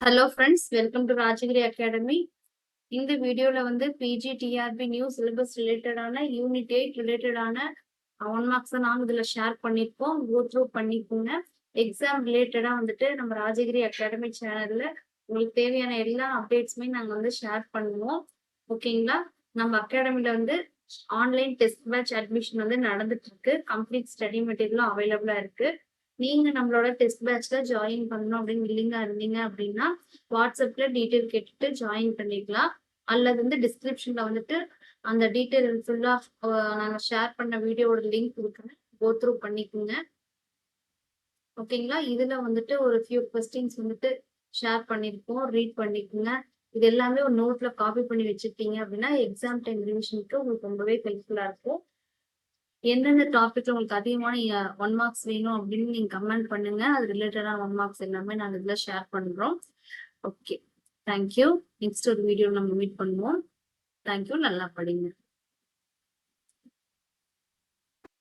Hello friends, welcome to Rajagiri academy. இந்த வீடியோல வந்து பிஜி டிஆர்பி நியூ சிலபஸ் ரிலேட்டடான யூனிட் 8 ரிலேட்டடான 1 மார்க்ஸ் நாங்க இதுல ஷேர் பண்ணிருக்கோம். கோ த்ரூ பண்ணிக்கோங்க. எக்ஸாம் ரிலேட்டடா வந்துட்டு நம்ம ராஜகிரி அகாடமி சேனல்ல உங்களுக்கு தேவையான எல்லா அப்டேட்ஸுமே நாங்க வந்து ஷேர் பண்ணுவோம். ஓகேங்களா? நம்ம அகாடமில வந்து ஆன்லைன் டெஸ்ட் பேட்ச் அட்மிஷன் வந்து நடந்துட்டு இருக்கு. கம்ப்ளீட் ஸ்டடி மெட்டீரியலும் அவைலபிளா இருக்கு. நீங்க நம்மளோட டெஸ்ட் பேட்ச்ல ஜாயின் பண்ணணும் அப்படின்னு வில்லிங்கா இருந்தீங்க அப்படின்னா வாட்ஸ்அப்ல டீட்டெயில் கேட்டுட்டு ஜாயின் பண்ணிக்கலாம். அல்லது வந்து டிஸ்கிரிப்ஷன்ல வந்துட்டு அந்த டீட்டெயில் ஃபுல்லா நாங்க ஷேர் பண்ண வீடியோட லிங்க் கொடுக்குறேன். கோ த்ரூ பண்ணிக்கோங்க. ஓகேங்களா? இதுல வந்துட்டு ஒரு ஃபியூ கொஸ்டின்ஸ் வந்துட்டு ஷேர் பண்ணிருக்கோம். ரீட் பண்ணிக்கோங்க. இது எல்லாமே ஒரு நோட்ல காப்பி பண்ணி வச்சுக்கிட்டீங்க அப்படின்னா எக்ஸாம் டைம் ரிவிஷனுக்கு உங்களுக்கு ரொம்பவே ஹெல்ப்ஃபுல்லா இருக்கும். எந்தெந்த டாபிக்ல உங்களுக்கு அதிகமான 1 மார்க்ஸ் வேணும் அப்படின்னு நீங்க கமெண்ட் பண்ணுங்க. அது ரிலேட்டடான 1 மார்க்ஸ் எல்லாமே நாங்க இதுல ஷேர் பண்றோம். Okay, thank you. நெக்ஸ்ட் ஒரு வீடியோ நம்ம மீட் பண்ணுவோம். தேங்க்யூ. நல்லா படிங்க.